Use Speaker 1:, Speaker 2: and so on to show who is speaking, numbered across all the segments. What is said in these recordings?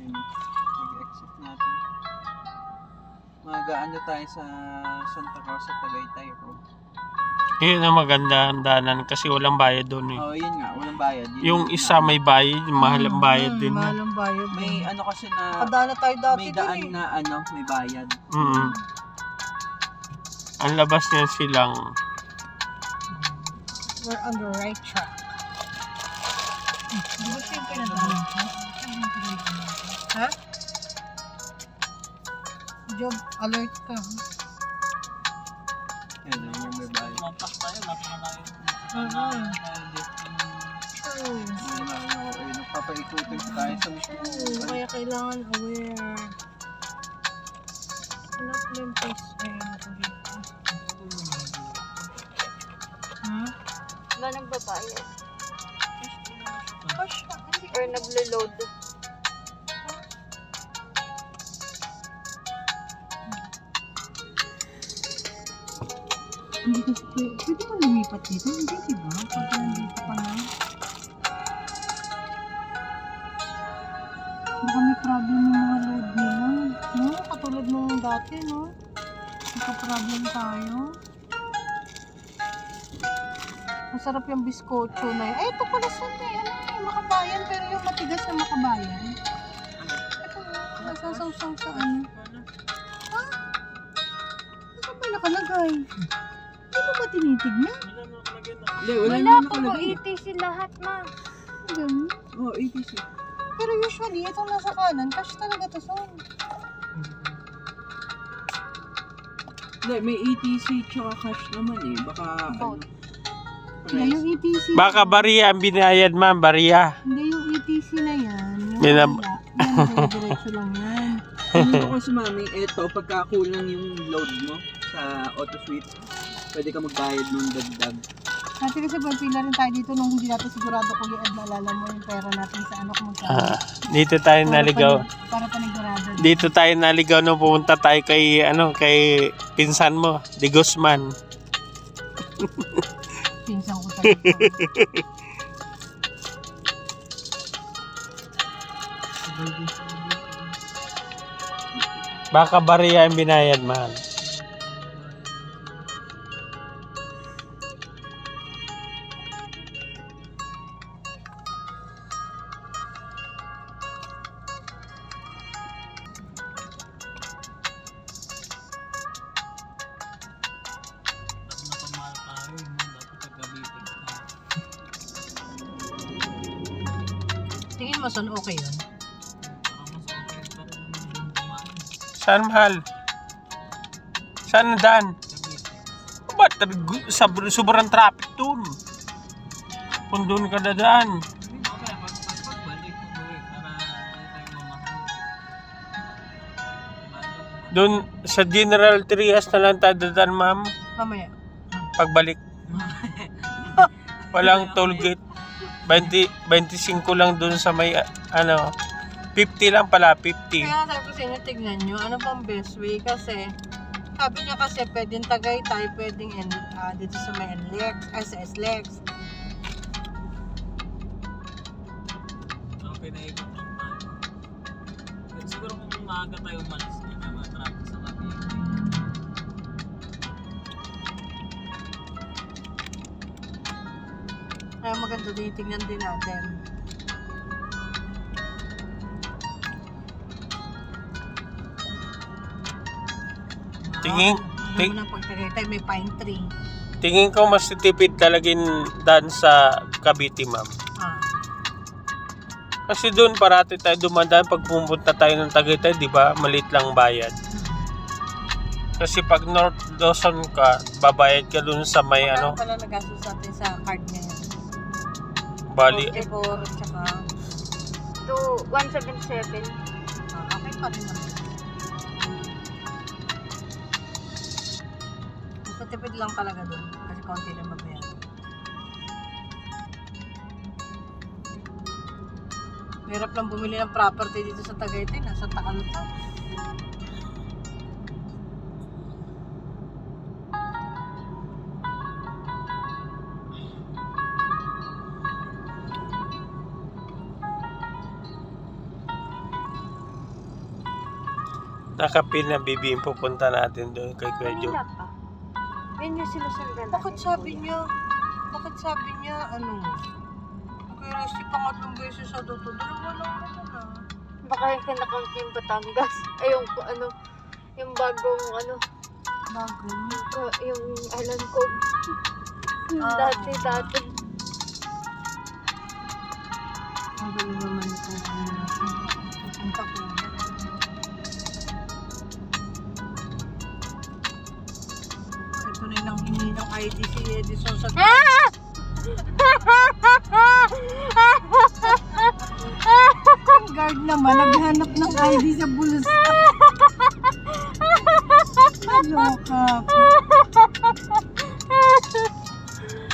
Speaker 1: Ayun, mag-exit natin. Mag-ano tayo sa Santa Rosa, Tagaytay Road.
Speaker 2: Yun ang maganda ang daanan kasi walang bayad doon eh.
Speaker 1: Oh, yun nga, walang bayad. Yun
Speaker 2: Yung isa may bayad, mahal ang bayad din.
Speaker 3: Mahal ang bayad.
Speaker 1: may ano kasi na
Speaker 3: Nakadaan na tayo dati
Speaker 1: may
Speaker 3: dun
Speaker 1: daan
Speaker 3: eh.
Speaker 1: na ano, may bayad.
Speaker 2: Ang labas niya silang
Speaker 3: We're on the right track. Di ba siya yung pinadaan ko? Ha? Job alert ka.
Speaker 1: Ayun, yung may bayad.
Speaker 4: Mampas tayo, laki na tayo.
Speaker 3: True.
Speaker 1: Ayun, nagpapaikutin tayo sa mismo.
Speaker 3: True. Kaya kailangan aware. Wala pala yung place. Ayun ako dito. Ha?
Speaker 5: Ba nagbabayad?
Speaker 3: Gosh, hindi
Speaker 5: Or naglo-load?
Speaker 3: Hindi kasi pwede ba lumipat dito? Hindi, diba? Pag nandito pa na. Baka may problem yung mga load nila. No? Katulad nung dati, no? Nagka-problem tayo. Masarap yung biskotso na yun. Ay, ito pala sa makabayan. Pero yung matigas na makabayan. Ito, nasasaw-saw sa ano. Ha? Saan ba nakalagay? Hindi mo ba tinitignan?
Speaker 1: Hindi,
Speaker 5: Wala
Speaker 1: naman
Speaker 5: po po
Speaker 1: nakalagay.
Speaker 5: ETC lahat, ma.
Speaker 3: Ganun.
Speaker 1: Oh, ATC.
Speaker 3: Pero usually, itong nasa kanan, cash talaga to, son.
Speaker 1: Hindi, may ATC tsaka cash naman eh. Baka ano.
Speaker 3: Hindi, yung ETC.
Speaker 2: baka bariya ang binayad ma'am, bariya.
Speaker 3: Hindi, yung ETC na yan. Yung
Speaker 2: Binab-
Speaker 3: wala. Yan, diretso lang yan.
Speaker 1: Hindi ko kasi mami, eto, pagka kulang yung load mo sa auto suite, pwede ka magbayad ng dagdag.
Speaker 3: Dati kasi pila rin tayo dito nung hindi natin sigurado kung i-add, naalala mo yung pera natin sa ano kung magkano.
Speaker 2: Dito tayo naligaw.
Speaker 3: Para panigurado.
Speaker 2: Dito tayo naligaw nung pumunta tayo kay kay pinsan mo, Di Guzman.
Speaker 3: Pinsang ko tayo.
Speaker 2: Baka bariya ang binayad ma'am.
Speaker 4: Dapat napamahal tayo, dapat nag-gabitin tayo.
Speaker 3: Tingin mo, son, okay yun?
Speaker 4: Baka mas okay pa rin yung dumaan.
Speaker 2: Saan mahal? Saan na daan?
Speaker 4: Gabitin.
Speaker 2: Ba't sobrang traffic dun? Kung dun ka dadaan.
Speaker 4: Hindi mo kaya pagbalik mo uwi para hindi tayo mamahal.
Speaker 2: Dun sa General Trias na lang tayo dadaan ma'am.
Speaker 3: Mamaya.
Speaker 2: Pagbalik. Walang toll gate. 25 lang dun sa may 50 lang pala, 50.
Speaker 3: Kaya sabi ko sa inyo, tignan nyo, ano bang best way? Kasi, sabi niya kasi, pwedeng Tagaytay, pwedeng dito sa may NLEX, sa SLEX.
Speaker 4: Okay na ikot lang tayo. At siguro kung maaga tayo umalis, hindi na matraffic sa Cavite.
Speaker 3: Kaya maganda din, tignan din natin.
Speaker 2: Tingin,
Speaker 3: Ano mo na pag Tagaytay, may pine tree.
Speaker 2: tingin ko mas tipid talaga daan sa Cavite ma'am.
Speaker 3: Ah.
Speaker 2: Kasi doon parati tayo dumadaan pag pumunta tayo ng Tagaytay, di ba? Maliit lang bayad. Kasi pag North Luzon ka, babayad ka doon sa may
Speaker 3: Magkano pala nagastos natin sa card ngayon?
Speaker 2: bali.
Speaker 3: 44, tsaka,
Speaker 5: To 177.
Speaker 3: okay pa rin naman. Basta tipid lang talaga doon. Kasi konti lang magbayaran. Hirap lang bumili ng property dito sa Tagaytay. Nasa Taal pa.
Speaker 2: Nakapin na bibi yung pupunta natin doon kay Kuya Joe.
Speaker 5: Kanina pa. Yun yung sinusundan natin.
Speaker 3: Bakit sabi
Speaker 5: kuya.
Speaker 3: niya, Kuya Rusty, pangatlong beses sa Dota, dalawa lang naman ah.
Speaker 5: Baka yung kinakount niya yung Batangas. Ay, yung bagong
Speaker 3: Bago.
Speaker 5: yung Alan Cove. Dati.
Speaker 3: Ang galing naman ito. Pupunta ko na. Ito na yung hingi ng ID si Edison sa... Ang guard naman, naghanap ng ID sa bulsa. Naloka ako.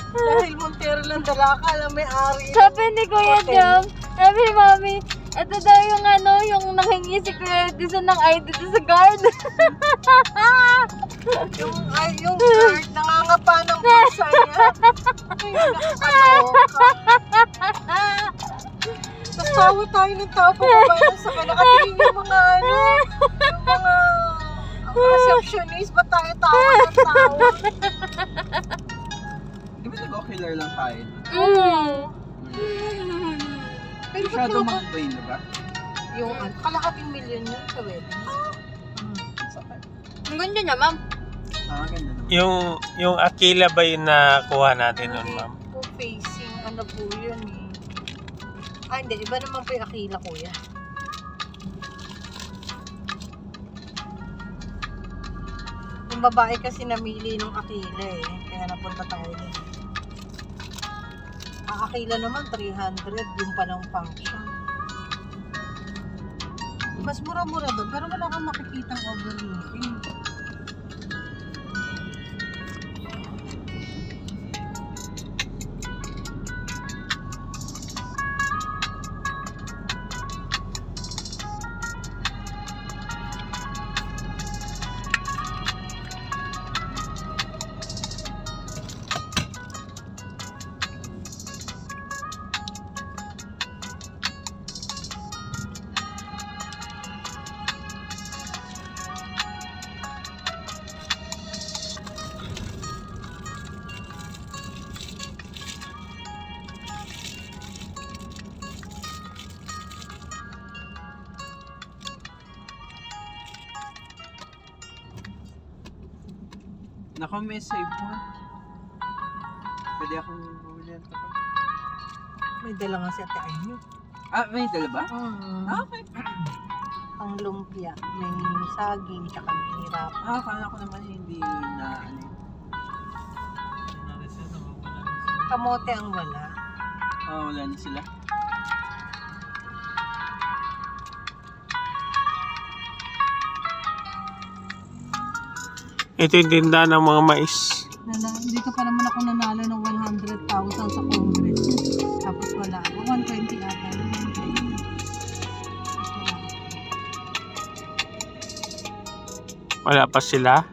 Speaker 3: Dahil Montero lang dala ka lang may ari.
Speaker 5: Sabi ni Kuya Jam, sabi ni Mami, ito daw yung nanghingi si Kuya Edison ng ID doon sa guard.
Speaker 3: yung guard nangangapa ng bulsa niya. Ay, nakakaloka. Tawa tayo ng tao pababa sa kanya. Nakatingin yung mga receptionist, ba't tayo tawa ng tawa?
Speaker 1: Di ba nag-ocular lang tayo?
Speaker 3: Pero ba't
Speaker 1: Masyado
Speaker 3: naman
Speaker 1: mag-train, di ba?
Speaker 3: yung kalahating milyon yun sa wedding?
Speaker 1: Sakit.
Speaker 5: Ang ganda niya, ma'am.
Speaker 1: Ganda naman.
Speaker 2: Yung Aquila ba yung nakuha natin nun, ma'am?
Speaker 3: Po facing, ano po yun eh. Ah, hindi. Iba naman po yung Aquila, kuya. Yung babae kasi namili ng Aquila eh. Kaya napunta tayo din. Ang Aquila naman, 300. Yung palang function. Mas mura-mura doon. Pero wala kang makikitang overlooking.
Speaker 1: Naka, may save mo. Pwede akong bumili ng tapos.
Speaker 3: May dala nga si Ate Aino.
Speaker 1: May dala ba? Okay.
Speaker 3: Ang lumpia. May saging, tsaka may hirap.
Speaker 1: Akala ko naman hindi na ano yun.
Speaker 3: Kamote ang wala.
Speaker 1: Wala na sila.
Speaker 2: Ito yung tinda ng mga mais.
Speaker 3: Dito pa naman ako nanalo ng 100,000 sa Congress. Tapos wala ako. 120 ata. 120.
Speaker 2: Wala pa sila.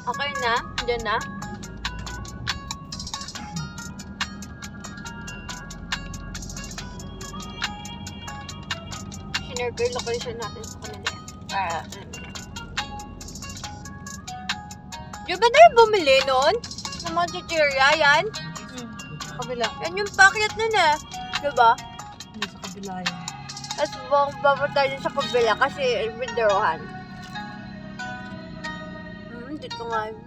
Speaker 5: Okay na? Diyan na? Sinare ko yung location natin sa kanila. Di ba tayo bumili nun? Ng mga chichirya, yan?
Speaker 3: Sa kabila.
Speaker 5: Yan yung packet nun eh. Di ba?
Speaker 3: Hindi sa kabila yun.
Speaker 5: Tapos bababa tayo sa kabila kasi withdrawhan. Dito nga yun.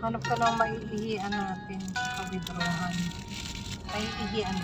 Speaker 3: Hanap ka lang maiihian natin sa withdrawhan. Ay, ihian.